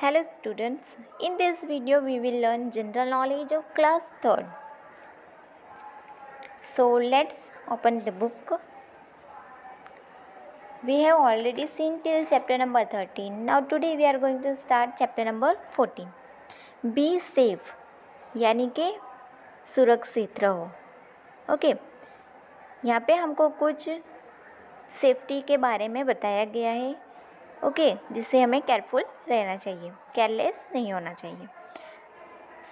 Hello students, in this video we will learn general knowledge of class 3rd. So let's open the book. We have already seen till chapter number 13. Now today we are going to start chapter number 14. Be safe यानी कि सुरक्षित रहो. Okay यहाँ पे हमको कुछ safety के बारे में बताया गया है. ओके जिससे हमें केयरफुल रहना चाहिए, केयरलेस नहीं होना चाहिए.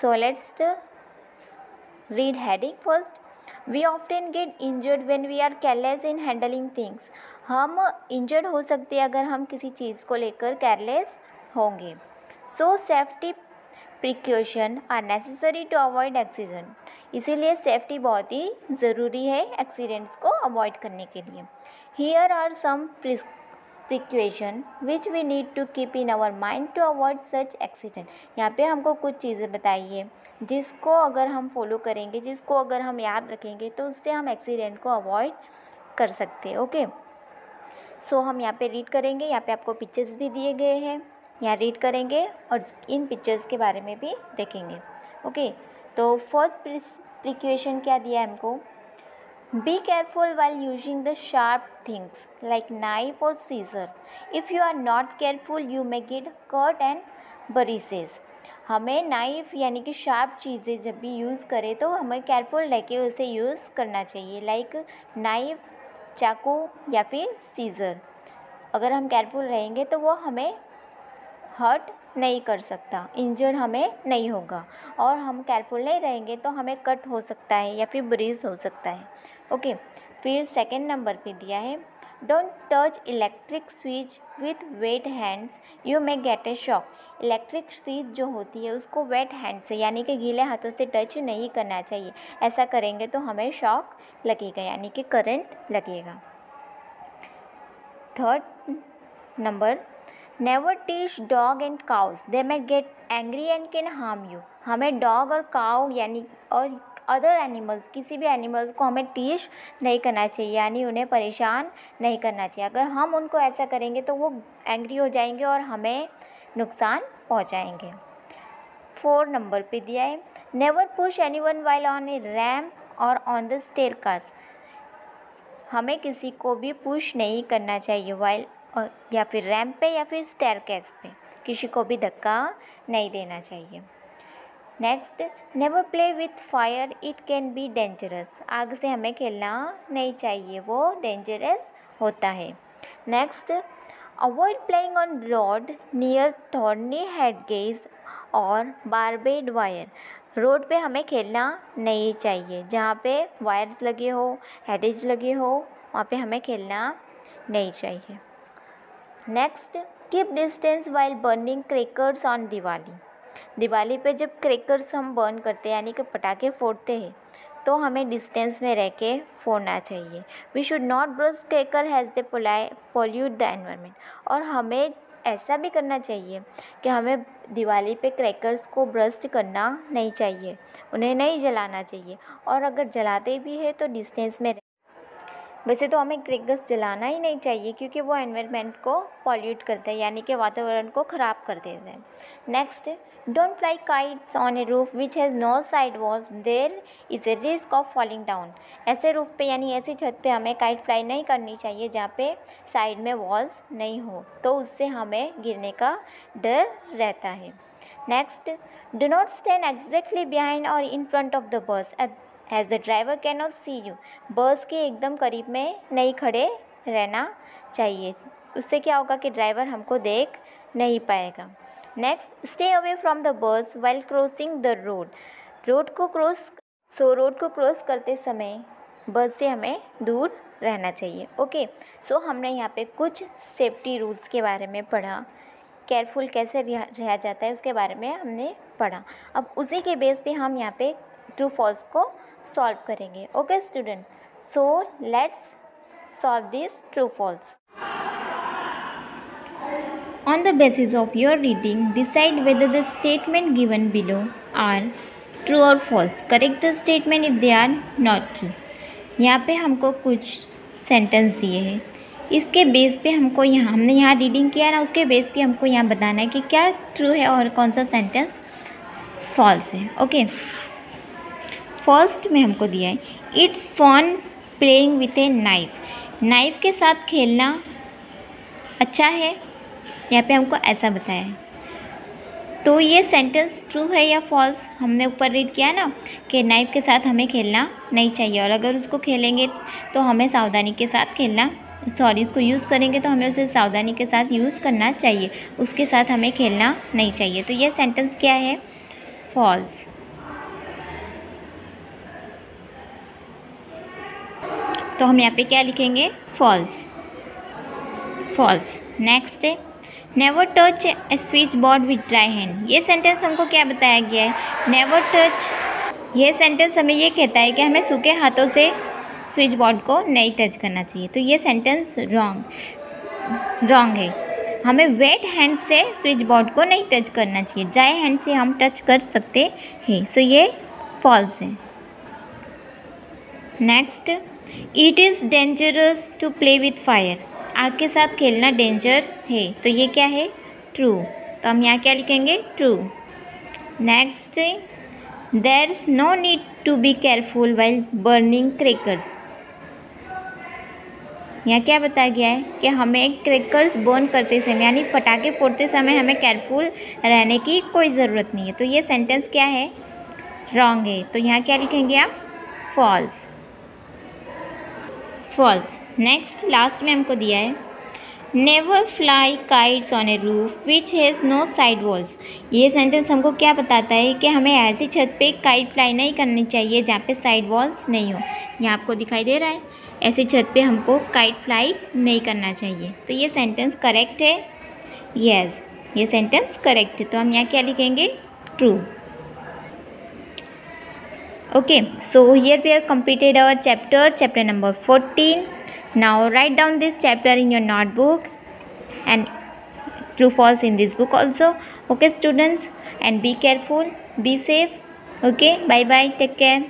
So let's read heading first. We often get injured when we are careless in handling things. हम इंजर्ड हो सकते हैं अगर हम किसी चीज़ को लेकर केयरलेस होंगे. So safety precaution are necessary to avoid accident. इसीलिए सेफ्टी बहुत ही ज़रूरी है एक्सीडेंट्स को अवॉइड करने के लिए. Here are some precaution which we need to keep in our mind to avoid such accident. यहाँ पे हमको कुछ चीज़ें बताई है जिसको अगर हम फॉलो करेंगे, जिसको अगर हम याद रखेंगे तो उससे हम एक्सीडेंट को अवॉइड कर सकते हैं. ओके सो हम यहाँ पे रीड करेंगे. यहाँ पे आपको पिक्चर्स भी दिए गए हैं, यहाँ रीड करेंगे और इन पिक्चर्स के बारे में भी देखेंगे. ओके तो फर्स्ट प्रिकॉशन क्या दिया है हमको. Be careful while using the sharp things like knife or scissor. If you are not careful, you may get cut and bruises. हमें नाइफ़ यानी कि शार्प चीज़ें जब भी यूज़ करें तो हमें केयरफुल रह के उसे यूज़ करना चाहिए. लाइक नाइफ़, चाकू या फिर सीज़र. अगर हम केयरफुल रहेंगे तो वो हमें हर्ट नहीं कर सकता, इंजर्ड हमें नहीं होगा. और हम केयरफुल नहीं रहेंगे तो हमें कट हो सकता है या फिर ब्रीज हो सकता है. ओके फिर सेकंड नंबर पे दिया है. Don't touch electric switch with wet hands, you may get a shock. Electric switch जो होती है उसको वेट हैंड से यानी कि गीले हाथों से टच नहीं करना चाहिए. ऐसा करेंगे तो हमें शॉक लगेगा यानी कि करंट लगेगा. Third number, never teach dog and cows, they may get angry and can harm you. हमें डॉग और काउ यानी और अदर एनिमल्स, किसी भी एनिमल्स को हमें टीच नहीं करना चाहिए यानी उन्हें परेशान नहीं करना चाहिए. अगर हम उनको ऐसा करेंगे तो वो एंग्री हो जाएंगे और हमें नुकसान पहुंचाएंगे. 4 नंबर पे दिया है. Never push anyone while on A ramp और ऑन द स्टेयरकेस. हमें किसी को भी पुश नहीं करना चाहिए वाइल या फिर रैम्प पे या फिर स्टेयरकेस पे. किसी को भी धक्का नहीं देना चाहिए. Next, never play with fire, it can be dangerous. आग से हमें खेलना नहीं चाहिए, वो डेंजरस होता है. Next, avoid playing on road near thorny hedges और बारबेड वायर. रोड पे हमें खेलना नहीं चाहिए, जहाँ पे वायर्स लगे हो, हेडेज लगे हो, वहाँ पे हमें खेलना नहीं चाहिए. Next, keep distance while burning crackers on Diwali. Diwali पे जब क्रैकर्स हम बर्न करते हैं यानी कि पटाखे फोड़ते हैं तो हमें डिस्टेंस में रह के फोड़ना चाहिए. We should not burst cracker as they pollute the environment. और हमें ऐसा भी करना चाहिए कि हमें दिवाली पे क्रैकर्स को ब्रस्ट करना नहीं चाहिए, उन्हें नहीं जलाना चाहिए. और अगर जलाते भी है तो डिस्टेंस में. वैसे तो हमें क्रैकर्स जलाना ही नहीं चाहिए क्योंकि वो एनवायरनमेंट को पॉल्यूट करते हैं यानी कि वातावरण को ख़राब कर देते हैं. Next, don't fly kites on a roof which has no side walls, there is a risk of falling down. ऐसे रूफ पे यानी ऐसी छत पे हमें काइट फ्लाई नहीं करनी चाहिए जहाँ पे साइड में वॉल्स नहीं हो, तो उससे हमें गिरने का डर रहता है. Next, do not stand exactly behind और in front of the bus as the driver can not see you. Bus के एकदम करीब में नहीं खड़े रहना चाहिए, उससे क्या होगा कि ड्राइवर हमको देख नहीं पाएगा. Next, stay away from the bus while crossing the road. Road को क्रॉस करते समय बस से हमें दूर रहना चाहिए. ओके सो हमने यहाँ पे कुछ सेफ्टी रूल्स के बारे में पढ़ा, केयरफुल कैसे रहा जाता है उसके बारे में हमने पढ़ा. अब उसी के बेस पे हम यहाँ पे ट्रू फॉल्स को सॉल्व करेंगे. Okay student, so let's solve this true false. On the basis of your reading, decide whether the statement given below are true or false. Correct the statement if they are not true. यहाँ पे हमको कुछ sentence दिए हैं. इसके base पे हमको यहाँ हमने यहाँ रीडिंग किया ना, उसके बेस पे हमको यहाँ बताना है कि क्या ट्रू है और कौन सा सेंटेंस फॉल्स है। ओके, फर्स्ट में हमको दिया है it's fun playing with a knife. Knife के साथ खेलना अच्छा है, यहाँ पे हमको ऐसा बताया है। तो ये सेंटेंस ट्रू है या फॉल्स? हमने ऊपर रीड किया ना कि नाइफ के साथ हमें खेलना नहीं चाहिए, और अगर उसको खेलेंगे तो हमें सावधानी के साथ खेलना, उसको यूज़ करेंगे तो हमें उसे सावधानी के साथ यूज़ करना चाहिए, उसके साथ हमें खेलना नहीं चाहिए। तो ये सेंटेंस क्या है? फॉल्स। तो हम यहाँ पे क्या लिखेंगे? False, false. नेक्स्ट है never touch a switch board with dry hand. ये सेंटेंस हमको क्या बताया गया है? Never touch. ये सेंटेंस हमें ये कहता है कि हमें सूखे हाथों से स्विच बोर्ड को नहीं टच करना चाहिए। तो ये सेंटेंस रॉन्ग है। हमें वेट हैंड से स्विच बोर्ड को नहीं टच करना चाहिए, ड्राई हैंड से हम टच कर सकते हैं। सो ये फॉल्स है। Next, it is dangerous to play with fire. आग के साथ खेलना डेंजर है, तो ये क्या है? ट्रू। तो हम यहाँ क्या लिखेंगे? True. Next, there is no need to be careful while burning crackers. यहाँ क्या बताया गया है कि हमें क्रैकर्स बर्न करते समय यानी पटाखे फोड़ते समय हमें केयरफुल रहने की कोई ज़रूरत नहीं है। तो ये सेंटेंस क्या है? रॉन्ग है। तो यहाँ क्या लिखेंगे आप? False, false. नेक्स्ट, लास्ट में हमको दिया है never fly kites on a roof which has no side walls. ये सेंटेंस हमको क्या बताता है कि हमें ऐसी छत पे काइट फ्लाई नहीं करनी चाहिए जहाँ पे साइड वॉल्स नहीं हो। यहाँ आपको दिखाई दे रहा है, ऐसी छत पे हमको काइट फ्लाई नहीं करना चाहिए। तो ये सेंटेंस करेक्ट है? यस, ये सेंटेंस करेक्ट है। तो हम यहाँ क्या लिखेंगे? True. Okay, so here we have completed our chapter number 14. Now write down this chapter in your notebook and true false in this book also. Okay students, and be careful, be safe. Okay, bye bye, take care.